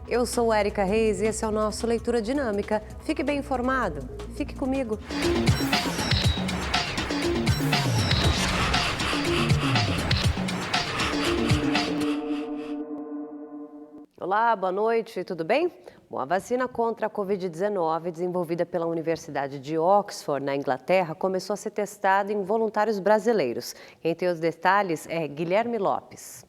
Eu sou Érica Reis e esse é o nosso Leitura Dinâmica. Fique bem informado. Fique comigo. Olá, boa noite, tudo bem? Bom, a vacina contra a Covid-19, desenvolvida pela Universidade de Oxford, na Inglaterra, começou a ser testada em voluntários brasileiros. Quem tem os detalhes é Guilherme Lopes.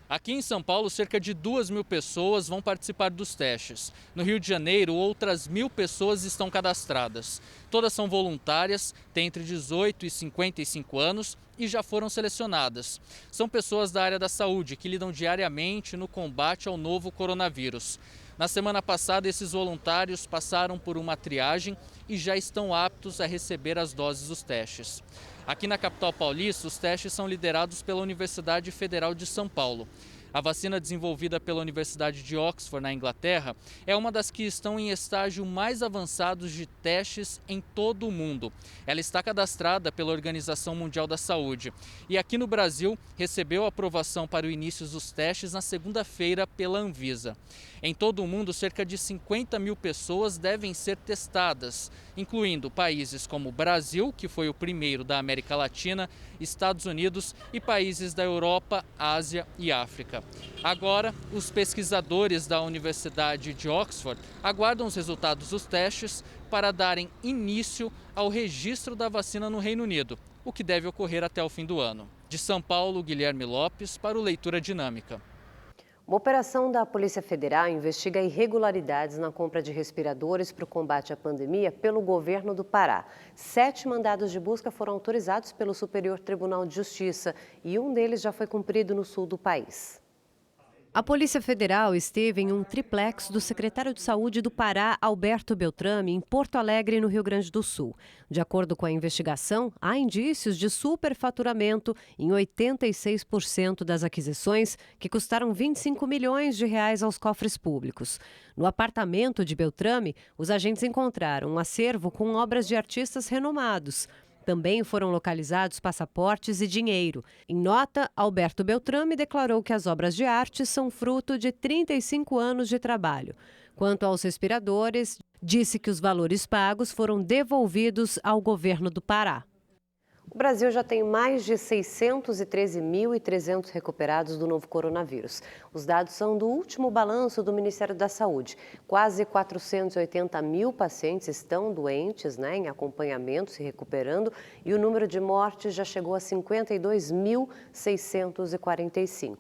Aqui em São Paulo, cerca de 2.000 pessoas vão participar dos testes. No Rio de Janeiro, outras 1.000 pessoas estão cadastradas. Todas são voluntárias, têm entre 18 e 55 anos e já foram selecionadas. São pessoas da área da saúde que lidam diariamente no combate ao novo coronavírus. Na semana passada, esses voluntários passaram por uma triagem e já estão aptos a receber as doses dos testes. Aqui na capital paulista, os testes são liderados pela Universidade Federal de São Paulo. A vacina desenvolvida pela Universidade de Oxford, na Inglaterra, é uma das que estão em estágio mais avançados de testes em todo o mundo. Ela está cadastrada pela Organização Mundial da Saúde e aqui no Brasil recebeu aprovação para o início dos testes na segunda-feira pela Anvisa. Em todo o mundo, cerca de 50.000 pessoas devem ser testadas, incluindo países como Brasil, que foi o primeiro da América Latina, Estados Unidos e países da Europa, Ásia e África. Agora, os pesquisadores da Universidade de Oxford aguardam os resultados dos testes para darem início ao registro da vacina no Reino Unido, o que deve ocorrer até o fim do ano. De São Paulo, Guilherme Lopes, para o Leitura Dinâmica. Uma operação da Polícia Federal investiga irregularidades na compra de respiradores para o combate à pandemia pelo governo do Pará. 7 mandados de busca foram autorizados pelo Superior Tribunal de Justiça e um deles já foi cumprido no sul do país. A Polícia Federal esteve em um triplex do secretário de Saúde do Pará, Alberto Beltrame, em Porto Alegre, no Rio Grande do Sul. De acordo com a investigação, há indícios de superfaturamento em 86% das aquisições, que custaram 25 milhões de reais aos cofres públicos. No apartamento de Beltrame, os agentes encontraram um acervo com obras de artistas renomados. Também foram localizados passaportes e dinheiro. Em nota, Alberto Beltrame declarou que as obras de arte são fruto de 35 anos de trabalho. Quanto aos respiradores, disse que os valores pagos foram devolvidos ao governo do Pará. O Brasil já tem mais de 613.300 recuperados do novo coronavírus. Os dados são do último balanço do Ministério da Saúde. Quase 480 mil pacientes estão doentes, em acompanhamento, se recuperando, e o número de mortes já chegou a 52.645.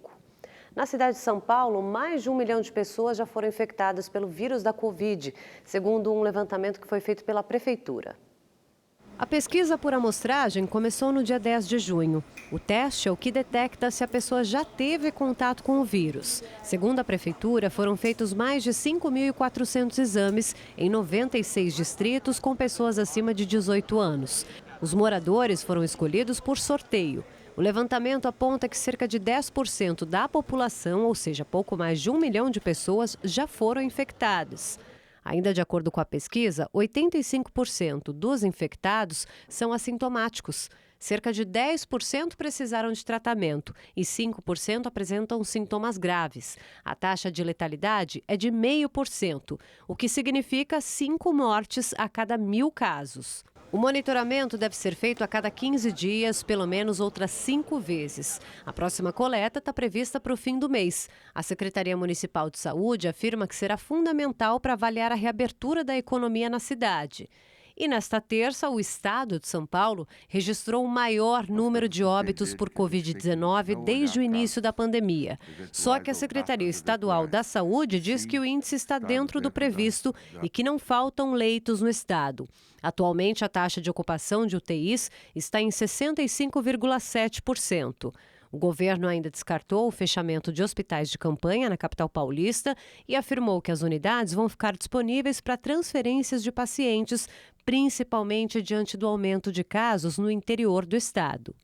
Na cidade de São Paulo, mais de 1 milhão de pessoas já foram infectadas pelo vírus da Covid, segundo um levantamento que foi feito pela Prefeitura. A pesquisa por amostragem começou no dia 10 de junho. O teste é o que detecta se a pessoa já teve contato com o vírus. Segundo a Prefeitura, foram feitos mais de 5.400 exames em 96 distritos com pessoas acima de 18 anos. Os moradores foram escolhidos por sorteio. O levantamento aponta que cerca de 10% da população, ou seja, pouco mais de 1 milhão de pessoas, já foram infectadas. Ainda de acordo com a pesquisa, 85% dos infectados são assintomáticos. Cerca de 10% precisaram de tratamento e 5% apresentam sintomas graves. A taxa de letalidade é de 0,5%, o que significa 5 mortes a cada 1.000 casos. O monitoramento deve ser feito a cada 15 dias, pelo menos outras 5 vezes. A próxima coleta está prevista para o fim do mês. A Secretaria Municipal de Saúde afirma que será fundamental para avaliar a reabertura da economia na cidade. E nesta terça, o estado de São Paulo registrou o maior número de óbitos por Covid-19 desde o início da pandemia. Só que a Secretaria Estadual da Saúde diz que o índice está dentro do previsto e que não faltam leitos no estado. Atualmente, a taxa de ocupação de UTIs está em 65,7%. O governo ainda descartou o fechamento de hospitais de campanha na capital paulista e afirmou que as unidades vão ficar disponíveis para transferências de pacientes, principalmente diante do aumento de casos no interior do estado.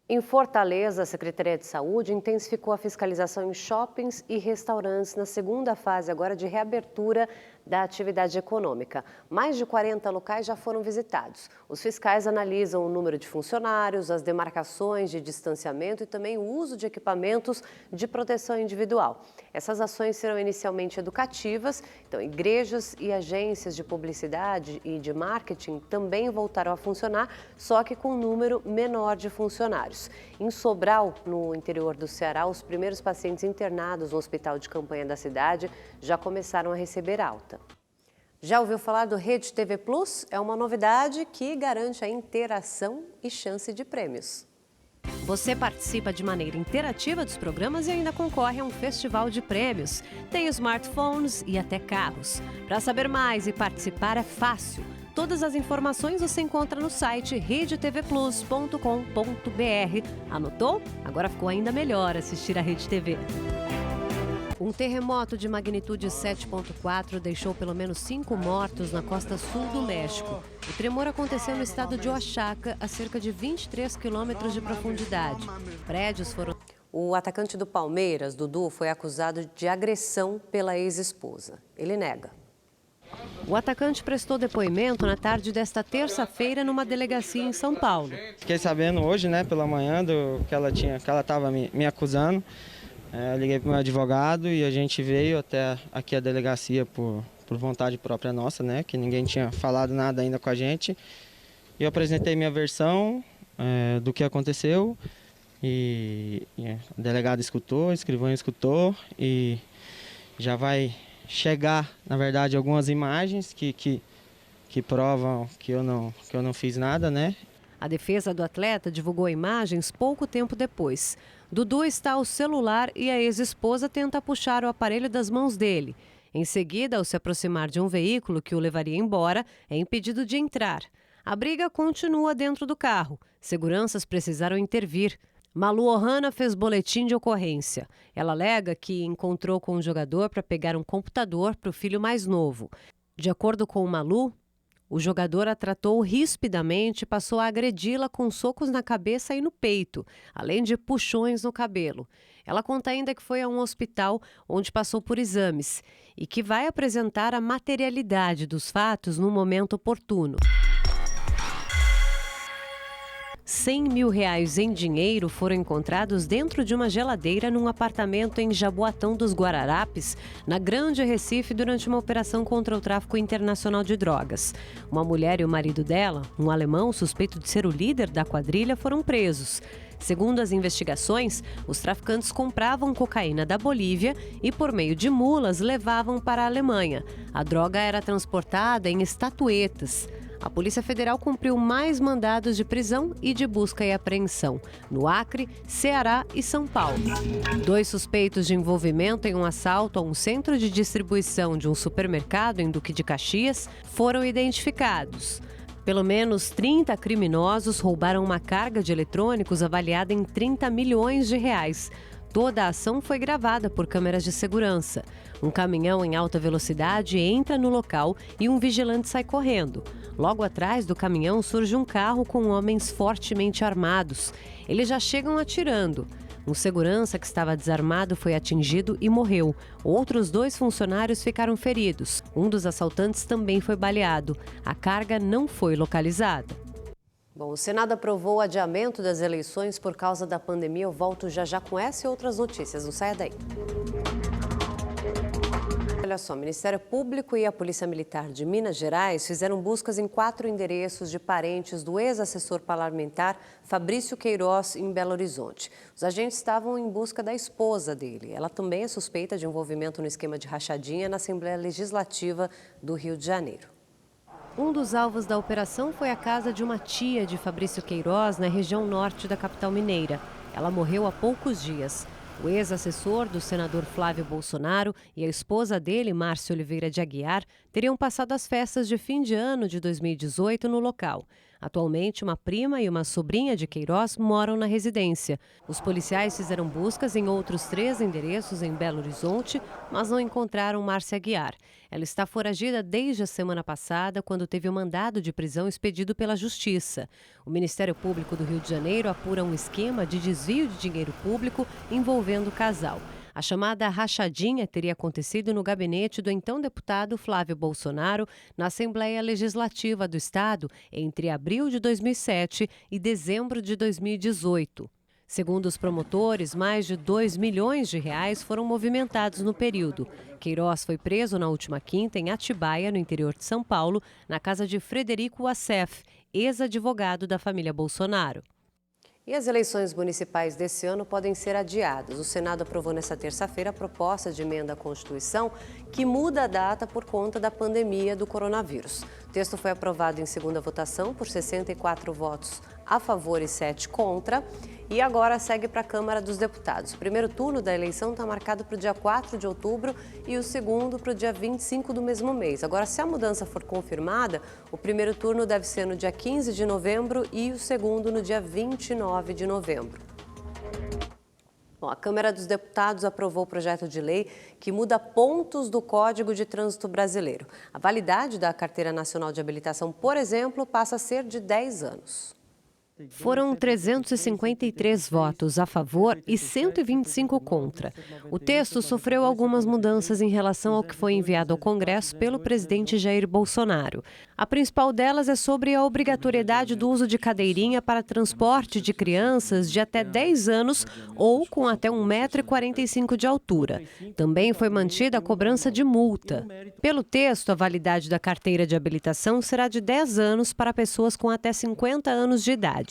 Em Fortaleza, a Secretaria de Saúde intensificou a fiscalização em shoppings e restaurantes na segunda fase agora de reabertura da atividade econômica. Mais de 40 locais já foram visitados. Os fiscais analisam o número de funcionários, as demarcações de distanciamento e também o uso de equipamentos de proteção individual. Essas ações serão inicialmente educativas, então igrejas e agências de publicidade e de marketing também voltarão a funcionar, só que com um número menor de funcionários. Em Sobral, no interior do Ceará, os primeiros pacientes internados no hospital de campanha da cidade já começaram a receber alta. Já ouviu falar do Rede TV Plus? É uma novidade que garante a interação e chance de prêmios. Você participa de maneira interativa dos programas e ainda concorre a um festival de prêmios. Tem smartphones e até carros. Para saber mais e participar é fácil. Todas as informações você encontra no site redetvplus.com.br. Anotou? Agora ficou ainda melhor assistir a Rede TV. Um terremoto de magnitude 7,4 deixou pelo menos 5 mortos na costa sul do México. O tremor aconteceu no estado de Oaxaca, a cerca de 23 quilômetros de profundidade. Prédios foram... O atacante do Palmeiras, Dudu, foi acusado de agressão pela ex-esposa. Ele nega. O atacante prestou depoimento na tarde desta terça-feira numa delegacia em São Paulo. Fiquei sabendo hoje, pela manhã, que ela estava me acusando. Eu liguei para o meu advogado e a gente veio até aqui a delegacia por vontade própria nossa, que ninguém tinha falado nada ainda com a gente. Eu apresentei minha versão do que aconteceu e a delegada escutou, a escrivã escutou e já vai chegar, na verdade, algumas imagens que provam que eu não fiz nada, A defesa do atleta divulgou imagens pouco tempo depois. Dudu está ao celular e a ex-esposa tenta puxar o aparelho das mãos dele. Em seguida, ao se aproximar de um veículo que o levaria embora, é impedido de entrar. A briga continua dentro do carro. Seguranças precisaram intervir. Malu Ohana fez boletim de ocorrência. Ela alega que encontrou com o jogador para pegar um computador para o filho mais novo. De acordo com o Malu, o jogador a tratou rispidamente e passou a agredi-la com socos na cabeça e no peito, além de puxões no cabelo. Ela conta ainda que foi a um hospital onde passou por exames e que vai apresentar a materialidade dos fatos no momento oportuno. R$100 mil em dinheiro foram encontrados dentro de uma geladeira num apartamento em Jaboatão dos Guararapes, na Grande Recife, durante uma operação contra o tráfico internacional de drogas. Uma mulher e o marido dela, um alemão suspeito de ser o líder da quadrilha, foram presos. Segundo as investigações, os traficantes compravam cocaína da Bolívia e, por meio de mulas, levavam para a Alemanha. A droga era transportada em estatuetas. A Polícia Federal cumpriu mais mandados de prisão e de busca e apreensão no Acre, Ceará e São Paulo. 2 suspeitos de envolvimento em um assalto a um centro de distribuição de um supermercado em Duque de Caxias foram identificados. Pelo menos 30 criminosos roubaram uma carga de eletrônicos avaliada em R$30 milhões. Toda a ação foi gravada por câmeras de segurança. Um caminhão em alta velocidade entra no local e um vigilante sai correndo. Logo atrás do caminhão surge um carro com homens fortemente armados. Eles já chegam atirando. Um segurança que estava desarmado foi atingido e morreu. Outros 2 funcionários ficaram feridos. Um dos assaltantes também foi baleado. A carga não foi localizada. Bom, o Senado aprovou o adiamento das eleições por causa da pandemia. Eu volto já com essa e outras notícias. Não saia daí. Olha só, o Ministério Público e a Polícia Militar de Minas Gerais fizeram buscas em 4 endereços de parentes do ex-assessor parlamentar Fabrício Queiroz, em Belo Horizonte. Os agentes estavam em busca da esposa dele. Ela também é suspeita de envolvimento no esquema de rachadinha na Assembleia Legislativa do Rio de Janeiro. Um dos alvos da operação foi a casa de uma tia de Fabrício Queiroz, na região norte da capital mineira. Ela morreu há poucos dias. O ex-assessor do senador Flávio Bolsonaro e a esposa dele, Márcia Oliveira de Aguiar, teriam passado as festas de fim de ano de 2018 no local. Atualmente, uma prima e uma sobrinha de Queiroz moram na residência. Os policiais fizeram buscas em outros 3 endereços em Belo Horizonte, mas não encontraram Márcia Aguiar. Ela está foragida desde a semana passada, quando teve o mandado de prisão expedido pela Justiça. O Ministério Público do Rio de Janeiro apura um esquema de desvio de dinheiro público envolvendo o casal. A chamada rachadinha teria acontecido no gabinete do então deputado Flávio Bolsonaro na Assembleia Legislativa do Estado entre abril de 2007 e dezembro de 2018. Segundo os promotores, mais de 2 milhões de reais foram movimentados no período. Queiroz foi preso na última quinta em Atibaia, no interior de São Paulo, na casa de Frederico Wassef, ex-advogado da família Bolsonaro. E as eleições municipais desse ano podem ser adiadas. O Senado aprovou nesta terça-feira a proposta de emenda à Constituição que muda a data por conta da pandemia do coronavírus. O texto foi aprovado em segunda votação por 64 votos a favor e 7 contra e agora segue para a Câmara dos Deputados. O primeiro turno da eleição está marcado para o dia 4 de outubro e o segundo para o dia 25 do mesmo mês. Agora, se a mudança for confirmada, o primeiro turno deve ser no dia 15 de novembro e o segundo no dia 29 de novembro. Bom, a Câmara dos Deputados aprovou o projeto de lei que muda pontos do Código de Trânsito Brasileiro. A validade da Carteira Nacional de Habilitação, por exemplo, passa a ser de 10 anos. Foram 353 votos a favor e 125 contra. O texto sofreu algumas mudanças em relação ao que foi enviado ao Congresso pelo presidente Jair Bolsonaro. A principal delas é sobre a obrigatoriedade do uso de cadeirinha para transporte de crianças de até 10 anos ou com até 1,45 m de altura. Também foi mantida a cobrança de multa. Pelo texto, a validade da carteira de habilitação será de 10 anos para pessoas com até 50 anos de idade.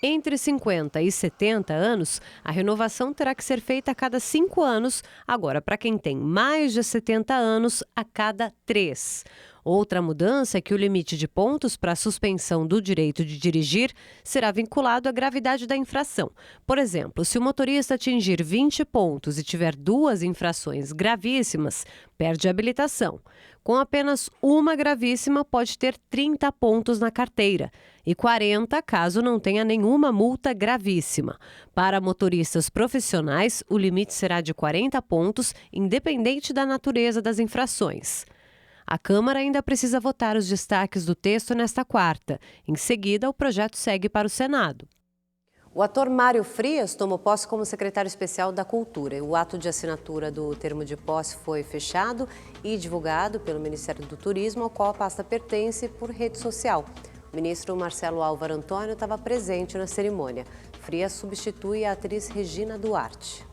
Entre 50 e 70 anos, a renovação terá que ser feita a cada 5 anos, agora para quem tem mais de 70 anos, a cada 3. Outra mudança é que o limite de pontos para a suspensão do direito de dirigir será vinculado à gravidade da infração. Por exemplo, se o motorista atingir 20 pontos e tiver 2 infrações gravíssimas, perde a habilitação. Com apenas uma gravíssima, pode ter 30 pontos na carteira e 40 caso não tenha nenhuma multa gravíssima. Para motoristas profissionais, o limite será de 40 pontos, independente da natureza das infrações. A Câmara ainda precisa votar os destaques do texto nesta quarta. Em seguida, o projeto segue para o Senado. O ator Mário Frias tomou posse como secretário especial da Cultura. O ato de assinatura do termo de posse foi fechado e divulgado pelo Ministério do Turismo, ao qual a pasta pertence, por rede social. O ministro Marcelo Álvaro Antônio estava presente na cerimônia. Frias substitui a atriz Regina Duarte.